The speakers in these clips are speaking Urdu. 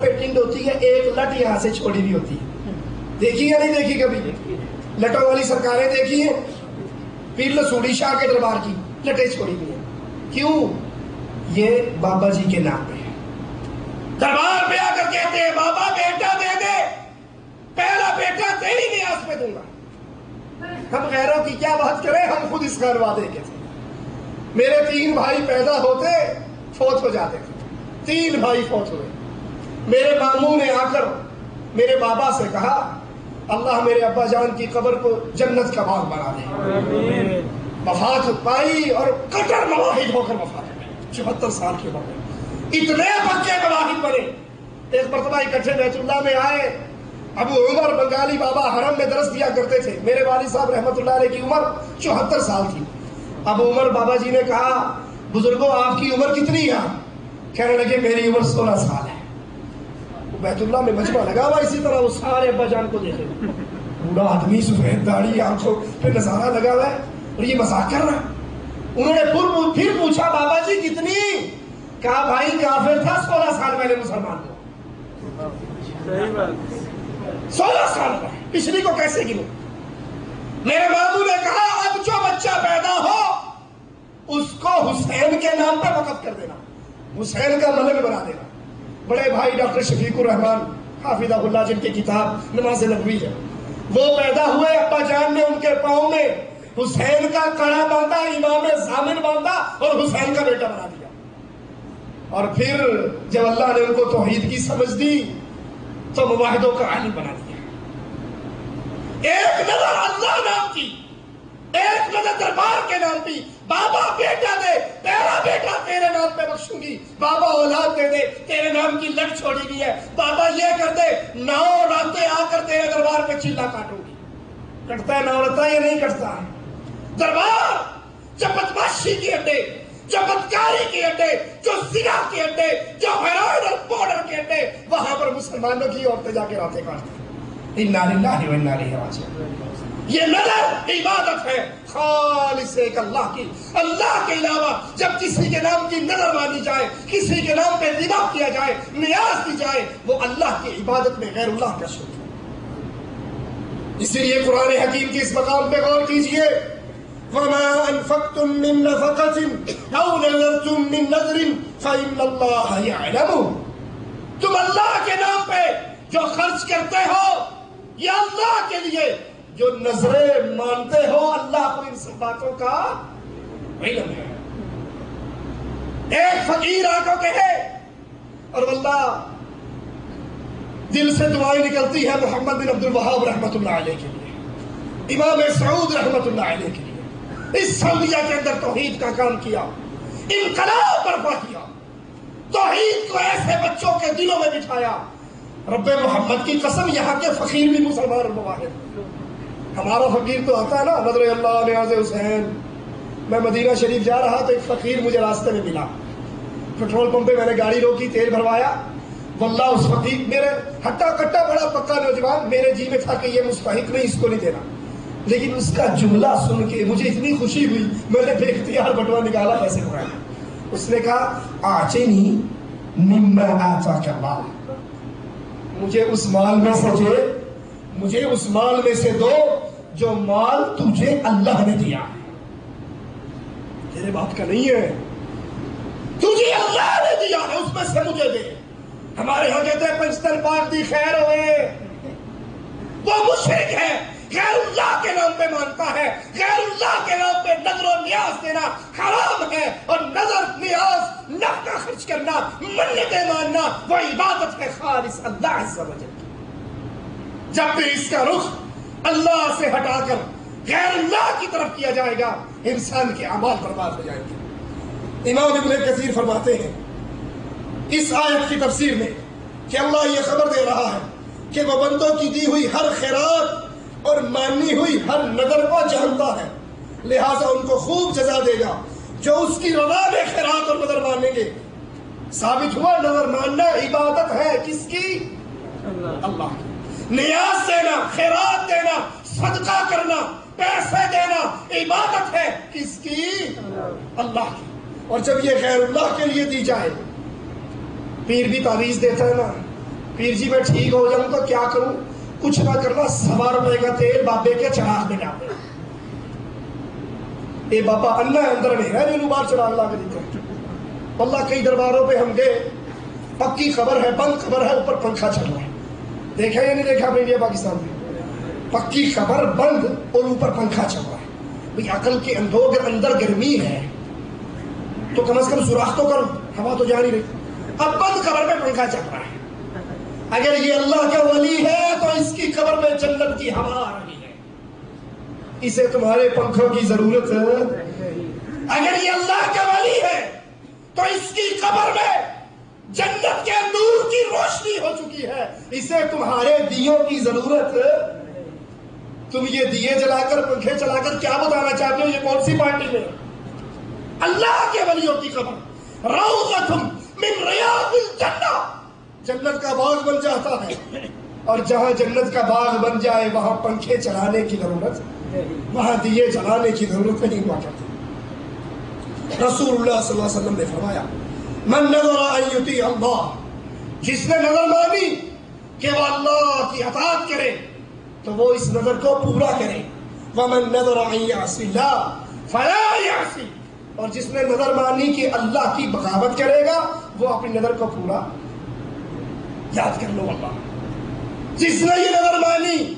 پیٹنگ ہوتی ہے، ایک لٹ یہاں سے چھوڑی بھی ہوتی ہے، دیکھی یا نہیں دیکھی کبھی؟ لٹوں والی سرکاریں دیکھی ہیں؟ پیر لسوڑی شاہ کے دربار کی لٹیں چھوڑی ہوئی ہیں، کیوں؟ یہ بابا جی کے نام پہ ہے۔ دربار پہ آ کر کہتے ہیں بابا بیٹا دے دے، پہلا بیٹا تیری نیاز پہ دوں گا۔ ہم غیروں کی کیا بات کریں، ہم خود اس کا وعدے کے تھے۔ میرے 3 بھائی پیدا ہوتے فوت ہو جاتے تھے، 3 بھائی فوت ہوئے۔ میرے ماموں نے آ کر میرے بابا سے کہا اللہ میرے ابا جان کی قبر کو جنت کا باغ بنا دے۔ وفات پائی اور کٹر مواحد ہو کر وفات پائی، 74 سال کے بعد اتنے پکے مواحد بنے۔ ایک مرتبہ اکٹھے بیت اللہ میں آئے، ابو عمر بنگالی بابا حرم میں درس دیا کرتے تھے، میرے والد صاحب رحمت اللہ علیہ کی عمر 74 سال تھی۔ ابو عمر بابا جی نے کہا بزرگوں آپ کی عمر کتنی ہے؟ کہنے لگے میری عمر 16 سال ہے۔ بیت اللہ میں مجمع لگا ہوا، اسی طرح وہ سارے ابا جان کو دیکھے، بوڑھا آدمی سفید داڑھی آنکھوں پہ نظارہ لگا ہوا ہے اور یہ مذاق کر رہا ہے۔ انہوں نے پھر پوچھا بابا جی کتنی؟ کہا بھائی کافر تھا 16 سال میں نے مسلمان ہوا۔ 16 سال کا پچھلی کو کیسے گنو؟ میرے ماموں نے کہا اب جو بچہ پیدا ہو اس کو حسین کے نام پہ وقف کر دینا، حسین کا ملک بنا دینا۔ بڑے بھائی ڈاکٹر شفیق الرحمان حافظہ اللہ جن کی کتاب نماز نبوی ہے، وہ پیدا ہوئے، ابا جان نے ان کے پاؤں میں حسین کا کڑا باندھا، امام ضامن باندھا اور حسین کا بیٹا بنا دیا۔ اور پھر جب اللہ نے ان کو توحید کی سمجھ دی تو مواحدوں کا عالم بنا دیا۔ ایک نظر اللہ نام کی، ایک نظر دربار کے نام کی، بابا بیٹا دے، تیرا بیٹا تیرے نام پہ بخشوں گی، بابا اولاد دے دے، تیرے نام کی لٹ چھوڑی گئی ہے، بابا یہ کر دے، 9 راتیں آ کر تیرے دربار پہ چلا کاٹوں گی۔ کٹتا ہے 9 راتیں یا نہیں کٹتا ہے؟ دربار جو بدماشی کی اڈے، جو بدکاری کے اڈے، جو زنا کے اڈے، جو ہیروئن اور پاؤڈر کے اڈے، وہاں پر مسلمانوں کی عورتیں جا کے راتیں کاٹتی ہیں۔ انا للہ و انا الیہ راجعون۔ یہ نظر عبادت ہے خالص ایک اللہ کی، اللہ کے علاوہ جب کسی کے نام کی نظر مانی جائے، کسی کے نام پہ ذبح کیا جائے، نیاز دی جائے، وہ اللہ کی عبادت میں غیر اللہ کا شرک ہے۔ اسی لیے قرآن حکیم کی اس مقام پہ غور کیجئے، وَمَا أَنفَقْتُم مِّن نَفَقَةٍ أَوْ نَذَرْتُم مِّن نَذْرٍ فَإِنَّ اللَّهَ يَعْلَمُ۔ تم اللہ کے نام پہ جو خرچ کرتے ہو یہ اللہ کے لیے، جو نظریں مانتے ہو اللہ کو ان سب باتوں کا علم ہے۔ ایک فقیر آ کو کہے اور واللہ دل سے دعائیں نکلتی ہے محمد بن عبد الوہاب رحمت اللہ علیہ کے لیے، امام سعود رحمت اللہ علیہ کے لیے۔ اس سعودیہ کے اندر توحید کا کام کیا، انقلاب برپا کیا، توحید کو ایسے بچوں کے دلوں میں بٹھایا۔ رب محمد کی قسم یہاں کے فقیر بھی مسلمان اور مواحد۔ ہمارا فقیر تو آتا ہے نا، نظر اللہ نیاز حسین۔ میں مدینہ شریف جا رہا تو ایک فقیر مجھے راستے میں ملا، پیٹرول پمپ پہ میں نے گاڑی روکی، تیل بھروایا۔ واللہ اس فقیر میرے ہٹا کٹا بڑا پکا نوجوان، میرے جی میں تھا کہ یہ مستحق نہیں، اس کو نہیں دینا، لیکن اس کا جملہ سن کے مجھے اتنی خوشی ہوئی، میں نے بے اختیار بٹوا نکالا، پیسے بھرائے۔ اس نے کہا آچینی مما آتاک اللہ، مجھے اس مال میں سے دے، مجھے اس مال میں سے دو جو مال تجھے اللہ نے دیا، تیرے باپ کا نہیں ہے، تجھے اللہ نے دیا ہے، اس میں سے مجھے دے۔ ہمارے یہاں کہتے ہیں پنجتن پاک دی خیر ہوئے، وہ مشرک ہے، غیر اللہ کے نام پہ مانتا ہے، غیر اللہ کے نام پہ نظر و نیاز دینا حرام ہے، اور نظر نیاز نفقہ خرچ کرنا منتیں ماننا وہ عبادت ہے خالص اللہ عز و جل۔ جب بھی اس کا رخ اللہ سے ہٹا کر غیر اللہ کی طرف کیا جائے گا انسان کے اعمال برباد ہو جائیں گے۔ امام ابن کثیر فرماتے ہیں اس آیت کی تفسیر میں کہ اللہ یہ خبر دے رہا ہے کہ وہ بندوں کی دی ہوئی ہر خیرات اور مانی ہوئی ہر نظر کو جانتا ہے، لہٰذا ان کو خوب جزا دے گا جو اس کی رضا میں خیرات اور نظر مانیں گے۔ ثابت ہوا نظر ماننا عبادت ہے کس کی؟ اللہ کی۔ نیاز دینا، خیرات دینا، صدقہ کرنا، پیسے دینا عبادت ہے کس کی؟ اللہ کی۔ اور جب یہ غیر اللہ کے لیے دی جائے، پیر بھی تعویذ دیتا ہے نا، پیر جی میں ٹھیک ہو جاؤں تو کیا کروں؟ کچھ نہ کرنا، 100 روپے کا تیل بابے کے چراغ میں ڈال دیں۔ اے بابا اللہ اندر نہیں ہے جو بار چراغ لا کے دیتے ہیں۔ واللہ کئی درباروں پہ ہم گئے، پکی خبر ہے، بند خبر ہے، اوپر پنکھا چل رہا ہے، دیکھا یا نہیں دیکھا انڈیا پاکستان میں؟ پکی خبر بند اور اوپر پنکھا چل رہا ہے۔ بھئی عقل کے اندھو اگر اندر گرمی ہے تو کم از کم سوراخ تو کرو، ہوا تو جا نہیں رہی۔ اب بند خبر پہ پنکھا چل رہا ہے۔ اگر یہ اللہ کا ولی ہے تو اس کی قبر میں جنت کی ہوا آ رہی ہے، اسے تمہارے پنکھوں کی ضرورت ہے۔ اگر یہ اللہ کا ولی ہے تو اس کی قبر میں جنت کے نور کی روشنی ہو چکی ہے، اسے تمہارے دیوں کی ضرورت ہے۔ تم یہ دیے جلا کر پنکھے چلا کر کیا بتانا چاہتے ہو؟ یہ کون سی پارٹی میں؟ اللہ کے ولیوں کی قبر روضۃ من ریاض الجنہ، جنت کا باغ بن جاتا ہے، اور جہاں جنت کا باغ بن جائے وہاں پنکھے چلانے کی ضرورت، وہاں دیے جلانے کی ضرورت نہیں ہوا کرتی۔ رسول اللہ صلی اللہ علیہ وسلم نے فرمایا من نظر ان یطیع اللہ، جس نے نظر مانی کہ وہ اللہ کی اطاعت کرے تو وہ اس نظر کو پورا کرے، ومن نظر ان یعصی اللہ فلا یعصی، اور جس نے نظر مانی کہ اللہ کی بغاوت کرے گا وہ اپنی نظر کو پورا، یاد کر لو اللہ، جس نے یہ نظر مانی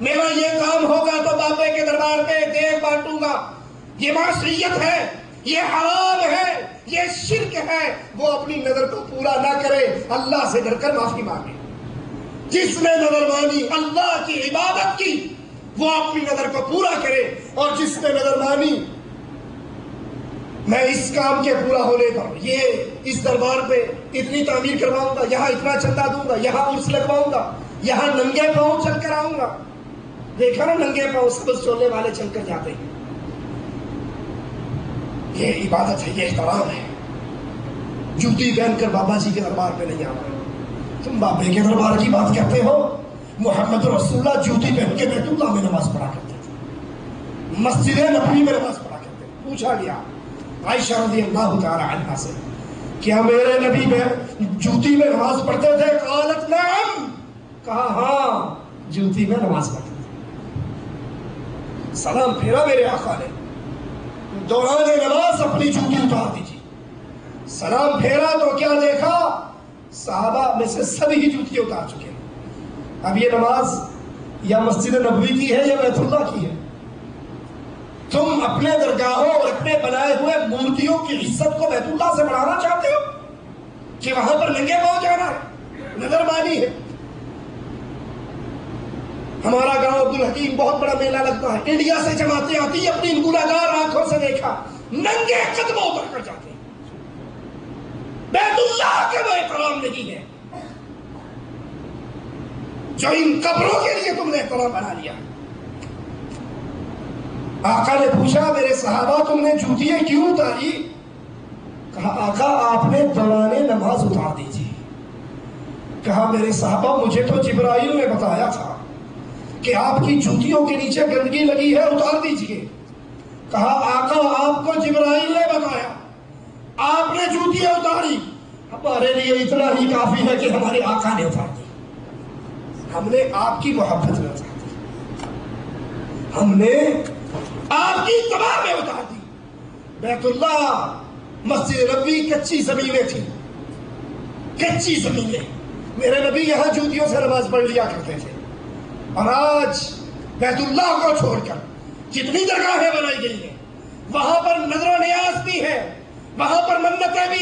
میرا یہ کام ہوگا تو بابے کے دربار پہ دیگ بانٹوں گا، یہ معصیت ہے، یہ حرام ہے، یہ شرک ہے، وہ اپنی نظر کو پورا نہ کرے، اللہ سے ڈر کر معافی مانگے۔ جس نے نظر مانی اللہ کی عبادت کی وہ اپنی نظر کو پورا کرے، اور جس نے نظر مانی میں اس کام کے پورا ہونے پر یہ اس دربار پہ اتنی تعمیر کرواؤں گا، یہاں اتنا چندہ دوں گا، یہاں عرس لگواؤں گا، یہاں ننگے پاؤں چل کر آؤں گا، دیکھا نا ننگے پاؤں سبز چولے والے چل کر جاتے ہیں، یہ عبادت ہے، یہ احترام ہے۔ جوتی پہن کر بابا جی کے دربار پہ نہیں آنا۔ تم بابے کے دربار کی بات کرتے ہو؟ محمد رسول اللہ جوتی پہن کے بیت اللہ میں نماز پڑھا کرتے تھے، مسجد نبوی میں نماز پڑھا کرتے تھے۔ پوچھا گیا عائشہ رضی اللہ تعالی عنہا سے، کیا میرے نبی میں جوتی میں نماز پڑھتے تھے؟ قالت نعم، کہا ہاں جوتی میں نماز پڑھتے تھے۔ سلام پھیرا میرے آقا نے، دوران نماز اپنی جوتی اتار دیجیے۔ سلام پھیرا تو کیا دیکھا؟ صحابہ میں سے سبھی جوتی اتار چکے۔ اب یہ نماز یا مسجد نبوی کی ہے یا بیت اللہ کی ہے؟ تم اپنے درگاہوں اور اپنے بنائے ہوئے مورتیوں کی عزت کو بیت اللہ سے بڑھانا چاہتے ہو کہ وہاں پر ننگے پاؤں جانا ہے؟ نظر مانی ہے۔ ہمارا گاؤں عبدالحکیم بہت بڑا میلہ لگتا ہے، انڈیا سے جماعتیں آتی، اپنی گناہگار آنکھوں سے دیکھا، ننگے قدموں پر کر جاتے ہیں۔ بیت اللہ کے وہ احترام نہیں ہے جو ان قبروں کے لیے تم نے احترام بنا لیا۔ آقا نے پوچھا میرے صحابہ تم نے جوتیاں کیوں اتاری؟ کہا آقا آپ نے دوران نماز اتار دیجیے۔ کہا میرے صحابہ مجھے تو جبرائیل نے بتایا تھا کہ آپ کی جوتیوں کے نیچے گندگی لگی ہے، اتار دیجیے۔ کہا آقا آپ کو جبرائیل نے بتایا، آپ نے جوتیاں اتاری، ہمارے لیے اتنا ہی کافی ہے کہ ہمارے آقا نے اتار دی۔ ہم نے آپ کی محبت میں اتار دی، ہم نے آپ کی اتباع میں اتار دی۔ بیت اللہ مسجد نبوی کچی زمینیں تھیں، کچی زمینیں، میرے نبی یہاں جوتیوں سے نماز پڑھ لیا کرتے تھے، اور آج بیت اللہ کو چھوڑ کر جتنی جگہیں بنائی گئی ہیں وہاں پر نظر و نیاز بھی ہے، وہاں پر منتیں بھی